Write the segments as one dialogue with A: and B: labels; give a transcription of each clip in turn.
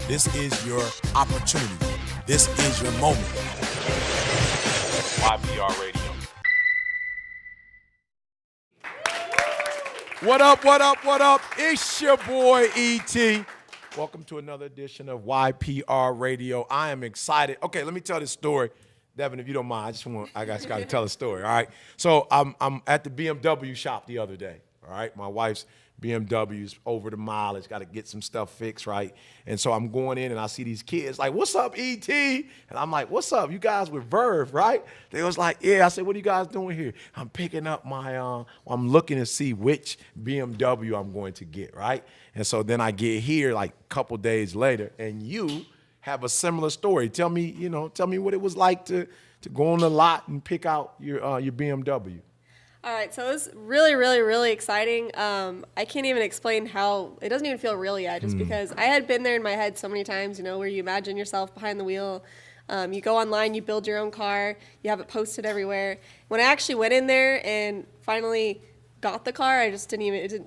A: This is your opportunity. This is your moment.
B: YPR Radio.
A: What up, what up, what up? It's your boy E.T. Welcome to another edition of YPR Radio. I am excited. Okay, let me tell this story. Devon, if you don't mind, I just got to tell a story, all right? So I'm at the BMW shop the other day, all right? My wife's BMW's over the mileage, got to get some stuff fixed, right? And so I'm going in and I see these kids like, what's up, E.T.? And I'm like, what's up? You guys with Verve, right? They was like, yeah. I said, what are you guys doing here? I'm picking up I'm looking to see which BMW I'm going to get, right? And so then I get here like a couple days later and you have a similar story. Tell me what it was like to go on the lot and pick out your BMW.
C: All right, so it was really, really, really exciting. I can't even explain how, it doesn't even feel real yet, just because I had been there in my head so many times, where you imagine yourself behind the wheel. You go online, you build your own car, you have it posted everywhere. When I actually went in there and finally got the car, I just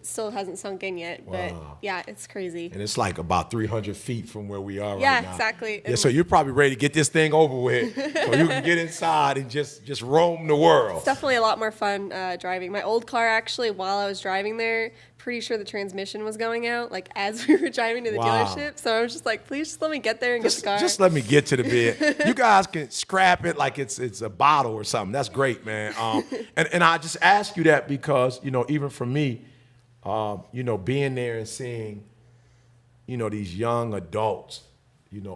C: still hasn't sunk in yet.
A: Wow.
C: But yeah, it's crazy.
A: And it's like about 300 feet from where we are right now.
C: Yeah, exactly.
A: Yeah, so you're probably ready to get this thing over with so you can get inside and just roam the world.
C: It's definitely a lot more fun driving. My old car, actually, while I was driving there, pretty sure the transmission was going out, like as we were driving to the dealership. So I was just like, please just let me get there and get the car.
A: Just let me get to the bed. You guys can scrap it like it's a bottle or something. That's great, man. And I just ask you that because, even for me, being there and seeing, these young adults,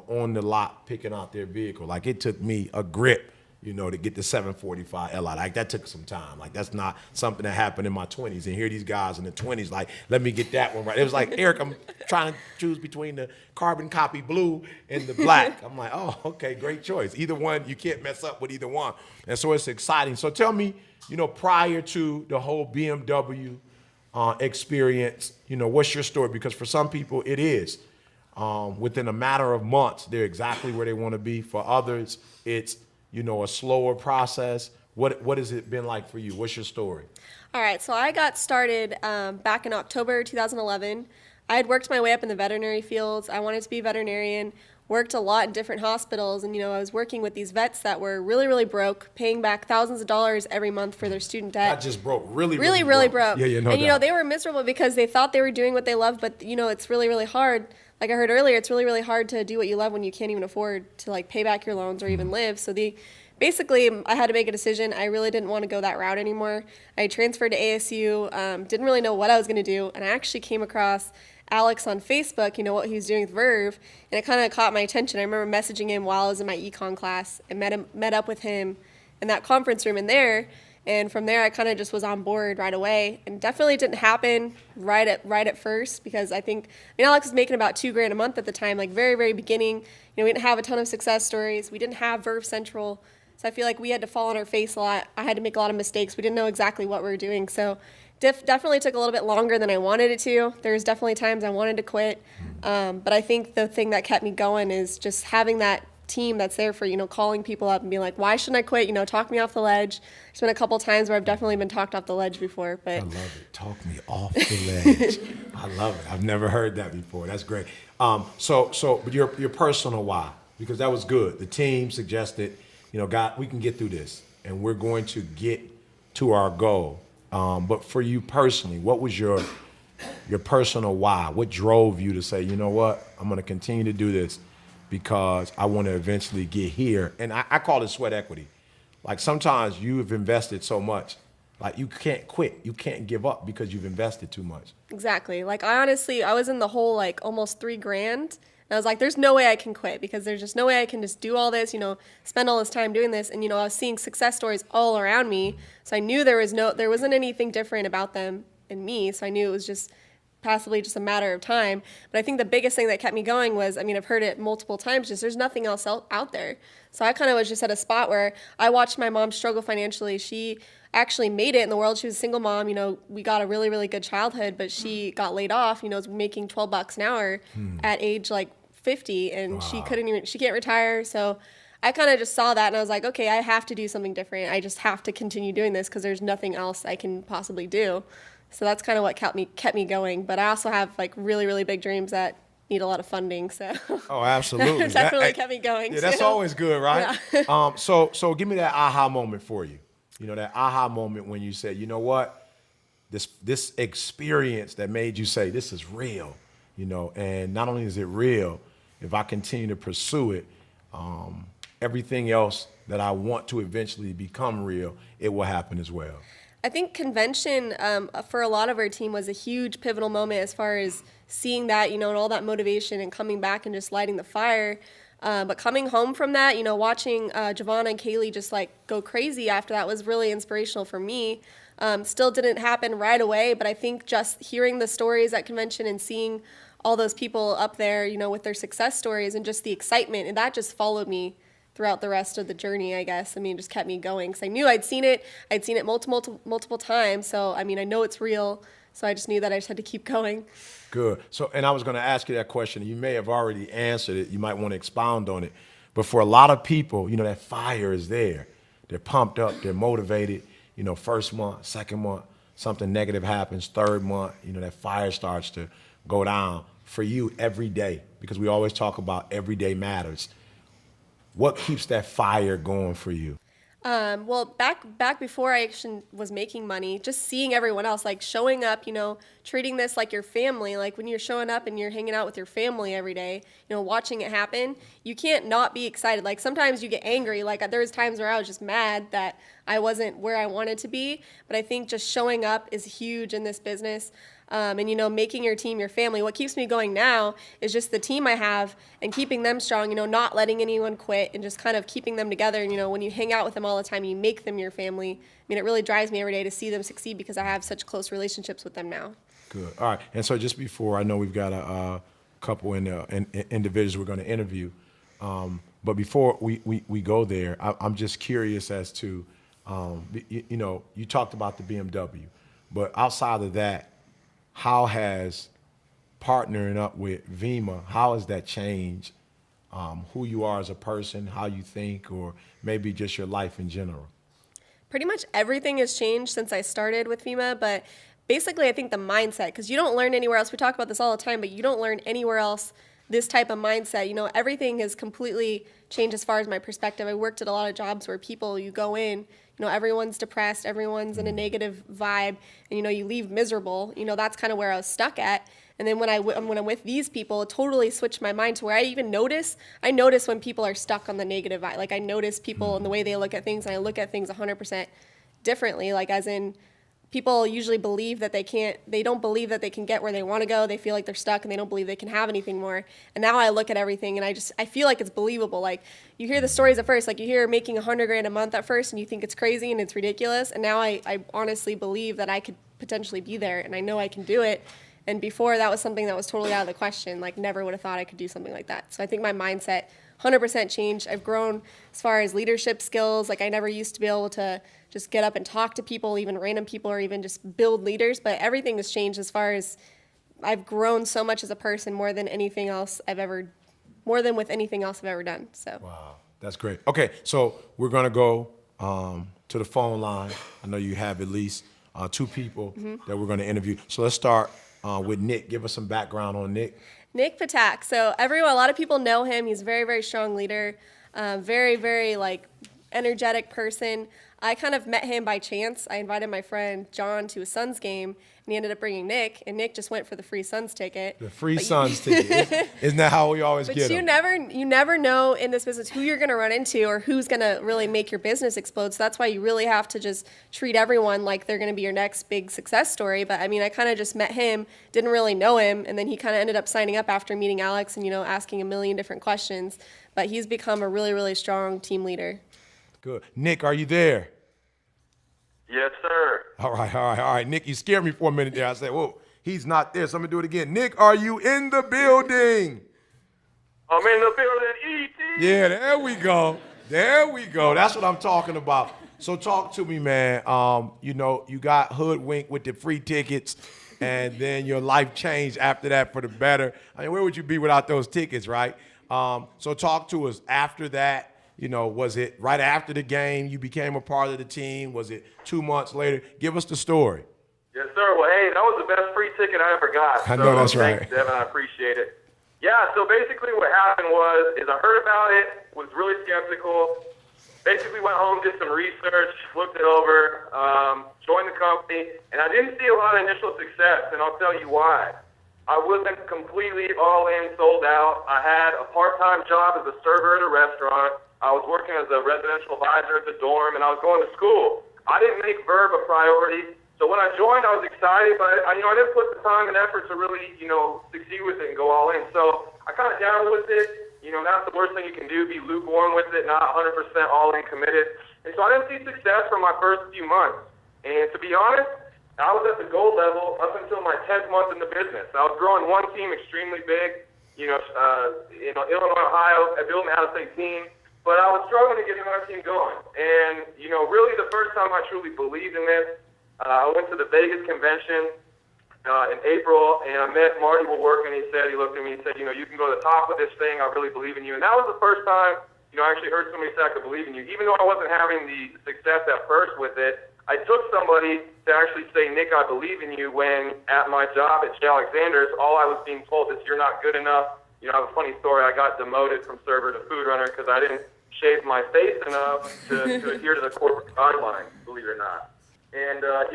A: on the lot picking out their vehicle. Like it took me a grip, to get the 745 Li. Like that took some time. Like that's not something that happened in my 20s. And here these guys in the 20s, like, let me get that one right. It was like, Eric, I'm trying to choose between the carbon copy blue and the black. I'm like, oh, okay, great choice. Either one, you can't mess up with either one. And so it's exciting. So tell me, prior to the whole BMW experience, what's your story? Because for some people it is. Within a matter of months, they're exactly where they want to be. For others, it's, a slower process. What has it been like for you? What's your story?
C: All right, so I got started back in October 2011. I had worked my way up in the veterinary fields. I wanted to be a veterinarian, worked a lot in different hospitals, and I was working with these vets that were really, really broke, paying back thousands of dollars every month for their student debt.
A: Not just broke, really
C: broke.
A: Yeah, no
C: and
A: doubt.
C: They were miserable because they thought they were doing what they loved, but it's really, really hard. Like I heard earlier, it's really, really hard to do what you love when you can't even afford to like pay back your loans or even live. So basically, I had to make a decision. I really didn't want to go that route anymore. I transferred to ASU, didn't really know what I was going to do, and I actually came across Alex on Facebook, what he was doing with Verve, and it kind of caught my attention. I remember messaging him while I was in my econ class and met up with him in that conference room in there. And from there, I kind of just was on board right away, and definitely didn't happen right at first because Alex was making about $2,000 a month at the time, like very, very beginning. We didn't have a ton of success stories. We didn't have Verve Central, so I feel like we had to fall on our face a lot. I had to make a lot of mistakes. We didn't know exactly what we were doing, so definitely took a little bit longer than I wanted it to. There's definitely times I wanted to quit, but I think the thing that kept me going is just having that team that's there for, calling people up and being like, why shouldn't I quit? Talk me off the ledge. There's been a couple times where I've definitely been talked off the ledge before, but.
A: I love it. Talk me off the ledge. I love it. I've never heard that before. That's great. But your personal why, because that was good. The team suggested, God, we can get through this and we're going to get to our goal. But for you personally, what was your personal why? What drove you to say, you know what, I'm going to continue to do this because I want to eventually get here? And I call it sweat equity. Like sometimes you have invested so much, like you can't quit. You can't give up because you've invested too much.
C: Exactly. Like I was in the hole like almost $3,000. And I was like, there's no way I can quit because there's just no way I can just do all this, spend all this time doing this. And, I was seeing success stories all around me. So I knew there wasn't anything different about them and me. So I knew it was just possibly just a matter of time. But I think the biggest thing that kept me going was, I've heard it multiple times, just there's nothing else out there. So I kind of was just at a spot where I watched my mom struggle financially. She actually made it in the world. She was a single mom. We got a really, really good childhood, but she got laid off, was making $12 an hour at age like 50, and wow. She can't retire. So I kind of just saw that and I was like, okay, I have to do something different. I just have to continue doing this because there's nothing else I can possibly do. So that's kind of what kept me going. But I also have like really, really big dreams that, need a lot of funding. So
A: Oh, absolutely.
C: that definitely kept me going.
A: Yeah, that's
C: too.
A: always good, right?
C: Yeah.
A: So give me that aha moment for you. You know, that aha moment when you said, you know what, this experience that made you say, this is real, you know, and not only is it real, if I continue to pursue it, everything else that I want to eventually become real, it will happen as well.
C: I think convention for a lot of our team was a huge pivotal moment as far as seeing that, you know, and all that motivation and coming back and just lighting the fire. But coming home from that, you know, watching Devon and Kaylee just like go crazy after that was really inspirational for me. Still didn't happen right away, but I think just hearing the stories at convention and seeing all those people up there, you know, with their success stories and just the excitement, and that just followed me throughout the rest of the journey, I guess. I mean, just kept me going because I knew I'd seen it. I'd seen it multiple times. So, I mean, I know it's real. So I just knew that I just had to keep going.
A: Good. So, and I was going to ask you that question. You may have already answered it. You might want to expound on it. But for a lot of people, you know, that fire is there. They're pumped up. They're motivated. You know, first month, second month, something negative happens. Third month, you know, that fire starts to go down. For you, every day, because we always talk about every day matters. What keeps that fire going for you?
C: Well, back before I actually was making money, just seeing everyone else, like showing up, you know, treating this like your family, like when you're showing up and you're hanging out with your family every day, you know, watching it happen, you can't not be excited. Like sometimes you get angry. Like there was times where I was just mad that I wasn't where I wanted to be. But I think just showing up is huge in this business. And, you know, making your team your family. What keeps me going now is just the team I have and keeping them strong, you know, not letting anyone quit and just kind of keeping them together. And, you know, when you hang out with them all the time, you make them your family. I mean, it really drives me every day to see them succeed because I have such close relationships with them now.
A: Good. All right. And so just before, I know we've got a couple individuals we're going to interview. But before we go there, I'm just curious as to, you know, you talked about the BMW, but outside of that, how has partnering up with Vemma, how has that changed who you are as a person, how you think, or maybe just your life in general?
C: Pretty much everything has changed since I started with Vemma, but basically I think the mindset, because you don't learn anywhere else. We talk about this all the time, but you don't learn anywhere else this type of mindset. You know, everything has completely changed as far as my perspective. I worked at a lot of jobs where people, you go in, you know, everyone's depressed, everyone's in a negative vibe, and, you know, you leave miserable. You know, that's kind of where I was stuck at. And then when I'm with these people, it totally switched my mind to where I notice when people are stuck on the negative vibe. Like I notice people and the way they look at things, and I look at things 100% differently. Like as in, people usually believe that they don't believe that they can get where they want to go. They feel like they're stuck and they don't believe they can have anything more. And now I look at everything and I feel like it's believable. Like you hear the stories at first, like you hear making $100,000 a month at first and you think it's crazy and it's ridiculous. And now I honestly believe that I could potentially be there and I know I can do it. And before that was something that was totally out of the question. Like never would have thought I could do something like that. So I think my mindset 100% changed. I've grown as far as leadership skills. Like I never used to be able to just get up and talk to people, even random people, or even just build leaders. But everything has changed as far as I've grown so much as a person more than with anything else I've ever done. So.
A: Wow, that's great. Okay, so we're gonna go to the phone line. I know you have at least two people that we're gonna interview. So let's start with Nick. Give us some background on Nick.
C: Nick Patak. So a lot of people know him. He's a very, very strong leader, very, very like energetic person. I kind of met him by chance. I invited my friend John to a Suns game, and he ended up bringing Nick, and Nick just went for the free Suns ticket.
A: The free Suns ticket. Isn't that how we always get them?
C: You never know in this business who you're going to run into or who's going to really make your business explode. So that's why you really have to just treat everyone like they're going to be your next big success story. But I mean, I kind of just met him, didn't really know him, and then he kind of ended up signing up after meeting Alex and, you know, asking a million different questions. But he's become a really, really strong team leader.
A: Good. Nick, are you there?
B: Yes, sir.
A: All right. Nick, you scared me for a minute there. I said, whoa, he's not there, so I'm going to do it again. Nick, are you in the building?
B: I'm in the building, E.T.
A: Yeah, there we go. That's what I'm talking about. So talk to me, man. You know, you got hoodwinked with the free tickets, and then your life changed after that for the better. I mean, where would you be without those tickets, right? So talk to us after that. You know, was it right after the game you became a part of the team? Was it 2 months later? Give us the story.
B: Yes, sir. Well, hey, that was the best free ticket I ever got.
A: I know that's right.
B: Thanks, Devon. I appreciate it. Yeah, so basically what happened is I heard about it, was really skeptical, basically went home, did some research, looked it over, joined the company, and I didn't see a lot of initial success, and I'll tell you why. I wasn't completely all in, sold out. I had a part-time job as a server at a restaurant. I was working as a residential advisor at the dorm, and I was going to school. I didn't make Verve a priority. So when I joined, I was excited, but I didn't put the time and effort to really, succeed with it and go all in. So I kind of dabbled with it. That's the worst thing you can do, be lukewarm with it, not 100% all in committed. And so I didn't see success for my first few months. And to be honest, I was at the gold level up until my 10th month in the business. I was growing one team extremely big, Illinois, Ohio, building an out-of-state team. But I was struggling to get another team going. And, really the first time I truly believed in this, I went to the Vegas convention in April, and I met Marty Woodwork, and he looked at me and said, you can go to the top of this thing. I really believe in you. And that was the first time, I actually heard somebody say I could believe in you. Even though I wasn't having the success at first with it, I took somebody to actually say, Nick, I believe in you, when at my job at J. Alexander's, all I was being told is you're not good enough. I have a funny story. I got demoted from server to food runner because I didn't shave my face enough to adhere to the corporate guidelines, believe it or not. And, I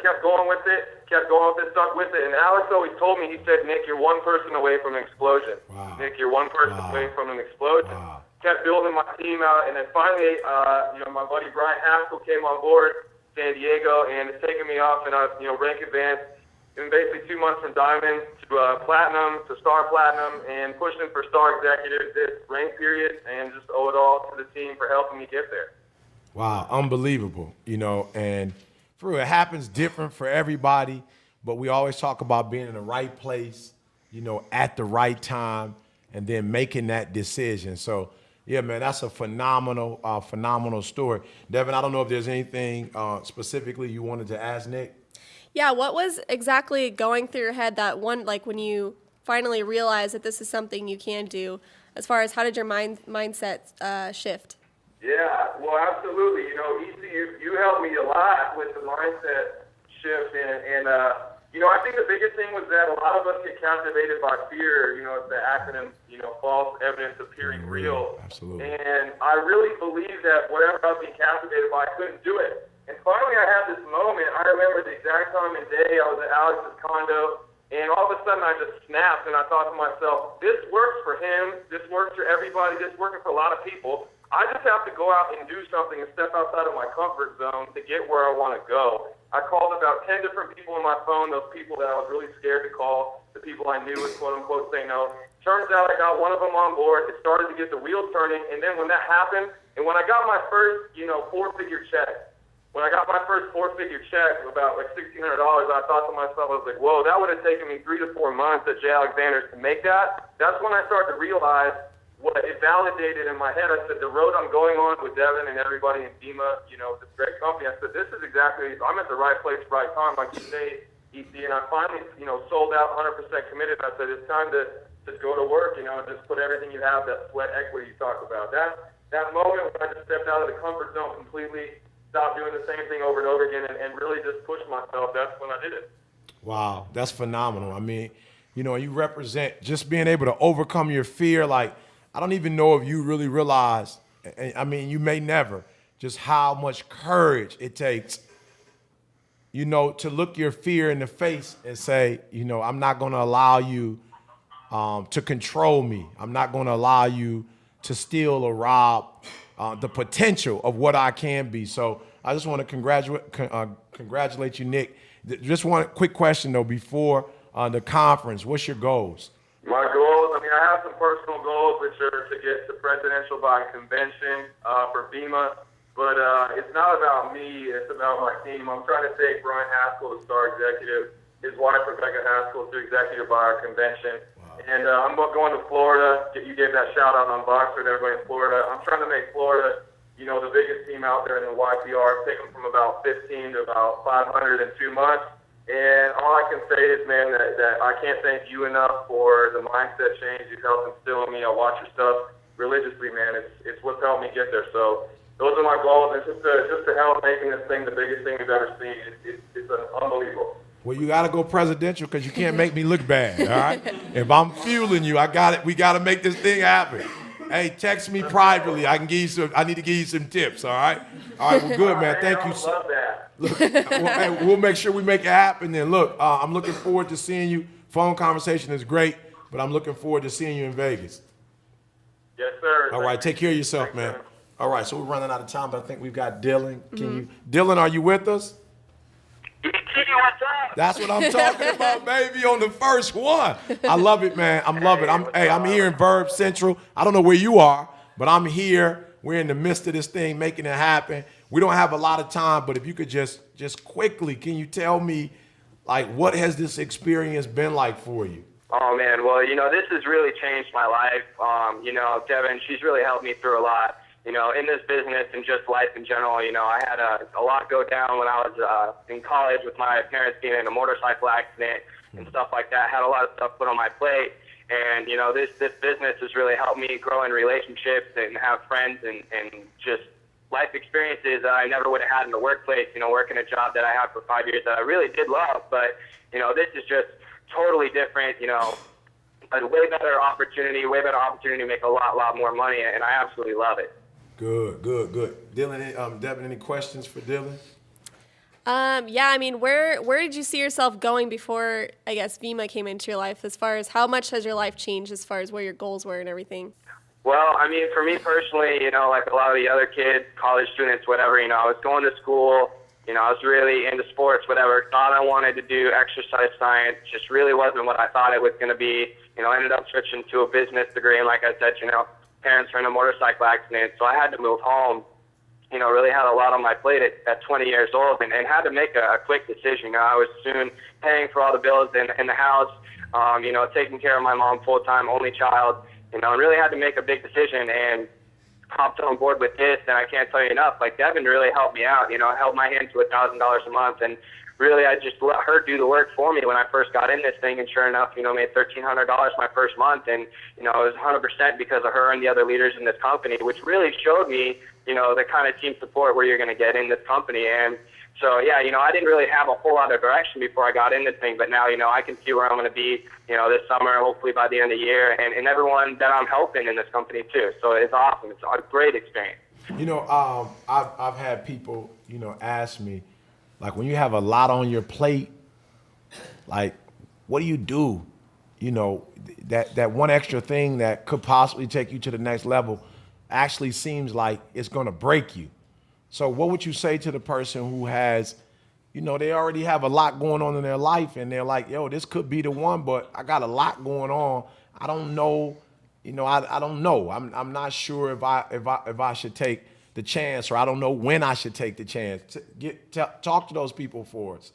B: kept going with it, stuck with it. And Alex always told me, he said, Nick, you're one person away from an explosion.
A: Wow.
B: Nick, you're one person away from an explosion.
A: Wow.
B: Kept building my team out. And then finally, my buddy Brian Haskell came on board, San Diego, and it's taken me off, and I've, rank advanced in basically 2 months from diamond to platinum to star platinum, and pushing for star executive this rank period, and just owe it all to the team for helping me get there.
A: Wow, unbelievable, and for real, it happens different for everybody, but we always talk about being in the right place, at the right time, and then making that decision. So, yeah, man, that's a phenomenal story. Devon, I don't know if there's anything specifically you wanted to ask Nick.
C: Yeah, what was exactly going through your head that one, like when you finally realized that this is something you can do, as far as how did your mindset shift?
B: Yeah, well, absolutely. EC, you helped me a lot with the mindset shift, and I think the biggest thing was that a lot of us get captivated by fear. It's the acronym, false evidence appearing real.
A: Absolutely.
B: And I really believe that whatever I was being captivated by, I couldn't do it. And finally, I had this moment. I remember the exact time and day I was at Alex's condo, and all of a sudden I just snapped, and I thought to myself, this works for him, this works for everybody, this is working for a lot of people. I just have to go out and do something and step outside of my comfort zone to get where I want to go. I called about 10 different people on my phone, those people that I was really scared to call, the people I knew would quote-unquote say no. Turns out I got one of them on board. It started to get the wheels turning, and then when that happened, and when I got my first, four-figure check, about like $1,600, I thought to myself, I was like, whoa, that would have taken me 3 to 4 months at J. Alexander's to make that. That's when I started to realize what it validated in my head. I said, the road I'm going on with Devon and everybody in Vemma, this great company, I said, this is exactly, I'm at the right place, right time, like you say, EC, and I finally, sold out 100% committed. I said, it's time to just go to work, just put everything you have, that sweat equity you talked about. That moment when I just stepped out of the comfort zone completely, stopped doing the same thing over and over again, and really just pushed myself, that's when I did it.
A: Wow, that's phenomenal. I mean, you represent just being able to overcome your fear. Like, I don't even know if you really realize, I mean, you may never, just how much courage it takes, to look your fear in the face and say, I'm not going to allow you to control me. I'm not going to allow you to steal or rob the potential of what I can be. So I just want to congratulate you, Nick. Just one quick question, though, before the conference. What's your goals?
B: My goals, I have some personal goals, which are to get to presidential by convention for Vemma, but it's not about me, it's about my team. I'm trying to take Brian Haskell to star executive, his wife Rebecca Haskell to executive by our convention. Wow. And I'm going to Florida. You gave that shout out on Boxer to everybody in Florida. I'm trying to make Florida, the biggest team out there in the YPR, take them from about 15 to about 500 in 2 months. And all I can say is, man, that I can't thank you enough for the mindset change you've helped instill in me. I watch your stuff religiously, man. It's what's helped me get there. So those are my goals. And just to help making this thing the biggest thing we've ever seen. It's unbelievable.
A: Well, you got to go presidential because you can't make me look bad, all right? If I'm fueling you, I got it. We got to make this thing happen. Hey, text me privately. I need to give you some tips, all right? All right, well, good, man. Thank you.
B: Love that.
A: Look, hey, we'll make sure we make it happen then. Look, I'm looking forward to seeing you. Phone conversation is great, but I'm looking forward to seeing you in Vegas.
B: Yes, sir.
A: All right, take care of yourself, man. All right, so we're running out of time, but I think we've got Dylan. Dylan, are you with us?
B: What's up?
A: That's what I'm talking about, baby, on the first one. I love it, man. I'm loving it. I'm here in Verve Central. I don't know where you are, but I'm here. We're in the midst of this thing, making it happen. We don't have a lot of time, but if you could just quickly, can you tell me, like, what has this experience been like for you?
B: Oh, man. Well, this has really changed my life. Devon, she's really helped me through a lot. In this business and just life in general, I had a lot go down when I was in college with my parents being in a motorcycle accident and stuff like that. I had a lot of stuff put on my plate. And, this business has really helped me grow in relationships and have friends and just life experiences that I never would have had in the workplace, working a job that I had for 5 years that I really did love. But, this is just totally different, a way better opportunity to make a lot more money, and I absolutely love it.
A: Good. Dylan, Devon, any questions for Dylan?
C: Yeah, I mean, where did you see yourself going before, I guess, Vemma came into your life, as far as how much has your life changed as far as where your goals were and everything?
B: Well, I mean, for me personally, like a lot of the other kids, college students, whatever, I was going to school, I was really into sports, whatever, thought I wanted to do exercise science, just really wasn't what I thought it was going to be, ended up switching to a business degree, and like I said, parents were in a motorcycle accident, so I had to move home. Really had a lot on my plate at 20 years old and had to make a quick decision. I was soon paying for all the bills in the house, taking care of my mom full-time, only child, and really had to make a big decision and hopped on board with this, and I can't tell you enough. Like, Devon really helped me out, held my hand to $1,000 a month, and really I just let her do the work for me when I first got in this thing, and sure enough, made $1,300 my first month, and, it was 100% because of her and the other leaders in this company, which really showed me, the kind of team support where you're going to get in this company. And so, yeah, I didn't really have a whole lot of direction before I got in this thing, but now, I can see where I'm going to be, this summer, hopefully by the end of the year, and everyone that I'm helping in this company too. So it's awesome. It's a great experience.
A: I've had people, ask me, like, when you have a lot on your plate, like, what do you do? That one extra thing that could possibly take you to the next level actually seems like it's going to break you. So what would you say to the person who has, they already have a lot going on in their life and they're like, yo, this could be the one, but I got a lot going on. I don't know. I don't know. I'm not sure if I should take the chance, or I don't know when I should take the chance. Talk to those people for us.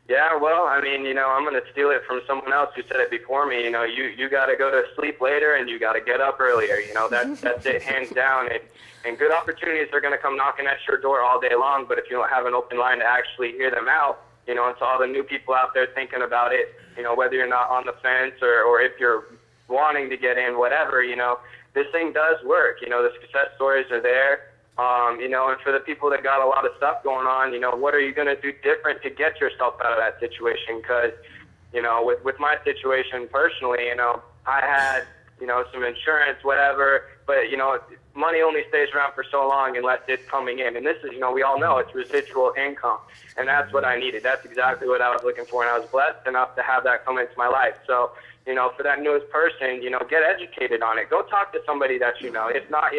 B: Yeah, well, I mean, I'm going to steal it from someone else who said it before me. You got to go to sleep later and you got to get up earlier. That's it, hands down. And good opportunities are going to come knocking at your door all day long. But if you don't have an open line to actually hear them out, and to all the new people out there thinking about it, whether you're not on the fence or if you're wanting to get in, whatever, this thing does work. The success stories are there. And for the people that got a lot of stuff going on, what are you going to do different to get yourself out of that situation? Because, with my situation personally, I had, some insurance, whatever, but, money only stays around for so long unless it's coming in. And this is, we all know it's residual income. And that's what I needed. That's exactly what I was looking for. And I was blessed enough to have that come into my life. So, for that newest person, get educated on it. Go talk to somebody that you know. If not,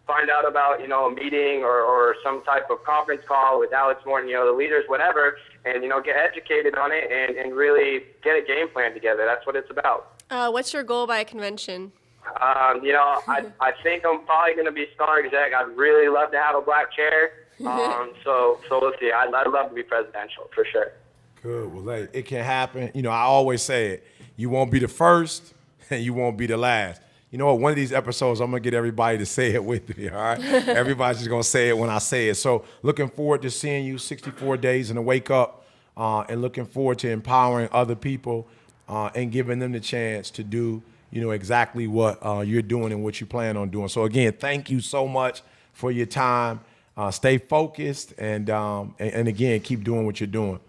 B: find out about, a meeting or some type of conference call with Alex Morton, the leaders, whatever, and, get educated on it and really get a game plan together. That's what it's about.
C: What's your goal by a convention?
B: I think I'm probably going to be star exec. I'd really love to have a black chair. So we'll see. I'd love to be presidential for sure.
A: Good. Well, hey, it can happen. I always say it. You won't be the first and you won't be the last. You know what? One of these episodes, I'm going to get everybody to say it with me, all right? Everybody's just going to say it when I say it. So looking forward to seeing you 64 days in the wake up and looking forward to empowering other people and giving them the chance to do, exactly what you're doing and what you plan on doing. So, again, thank you so much for your time. Stay focused and again, keep doing what you're doing.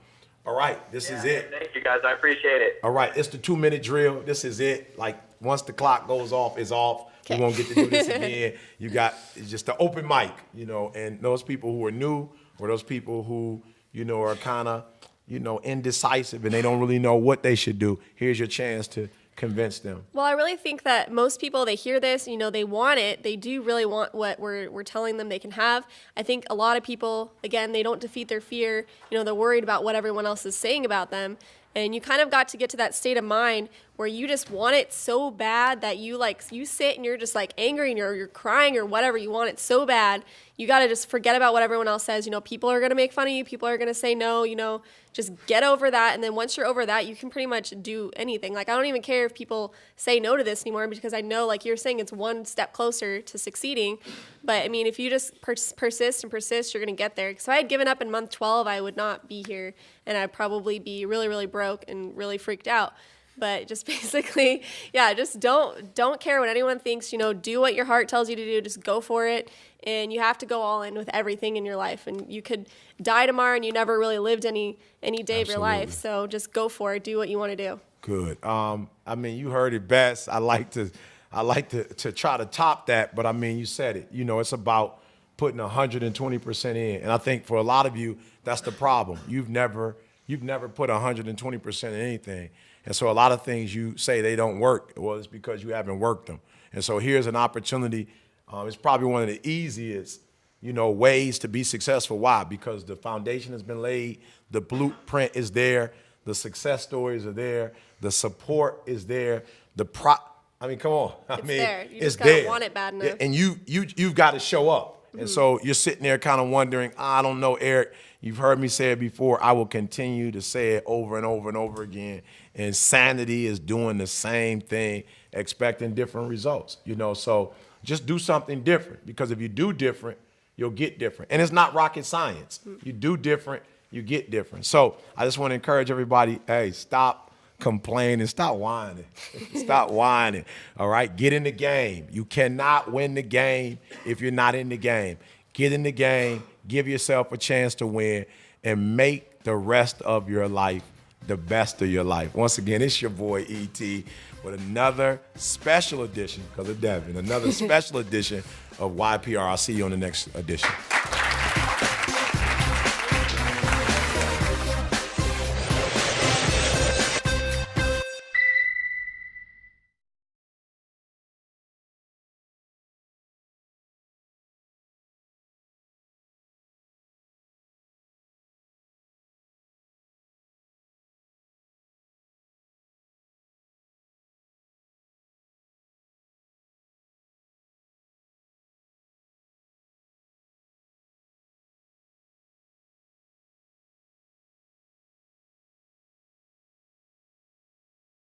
A: All right, this is it.
B: Thank you, guys. I appreciate it.
A: All right, it's the 2-minute drill. This is it. Like, once the clock goes off, it's off. We won't get to do this again. It's just the open mic, and those people who are new or those people who, are kind of, indecisive and they don't really know what they should do, here's your chance to convince them.
C: Well, I really think that most people, they hear this, they want it. They do really want what we're telling them they can have. I think a lot of people, again, they don't defeat their fear. They're worried about what everyone else is saying about them. And you kind of got to get to that state of mind where you just want it so bad that you sit and you're just like angry and you're crying or whatever. You want it so bad. You got to just forget about what everyone else says. People are going to make fun of you. People are going to say no, just get over that. And then once you're over that, you can pretty much do anything. Like, I don't even care if people say no to this anymore, because I know, like you're saying, it's one step closer to succeeding. But I mean, if you just persist and persist, you're going to get there. So if I had given up in month 12, I would not be here, and I'd probably be really, really broke and really freaked out. But just basically, just don't care what anyone thinks. Do what your heart tells you to do. Just go for it. And you have to go all in with everything in your life. And you could die tomorrow and you never really lived any day of your life. So just go for it. Do what you want to do.
A: Good. You heard it best. I like to try to top that, but you said it. It's about putting 120% in. And I think for a lot of you, that's the problem. You've never put 120% in anything. And so a lot of things you say they don't work, well, it's because you haven't worked them. And so here's an opportunity. It's probably one of the easiest, ways to be successful. Why? Because the foundation has been laid, the blueprint is there, the success stories are there, the support is there, come on.
C: It's there. You
A: it's
C: just gotta
A: there.
C: want it bad enough.
A: And you've got to show up. Mm-hmm. And so you're sitting there kind of wondering, I don't know, Eric. You've heard me say it before. I will continue to say it over and over and over again. Insanity is doing the same thing, expecting different results. So just do something different, because if you do different, you'll get different. And it's not rocket science. You do different, you get different. So I just want to encourage everybody, hey, stop complaining, stop whining. Stop whining, all right? Get in the game. You cannot win the game if you're not in the game. Get in the game, give yourself a chance to win, and make the rest of your life the best of your life. Once again, it's your boy E.T. with another special edition, because of Devon, another special edition of YPR. I'll see you on the next edition.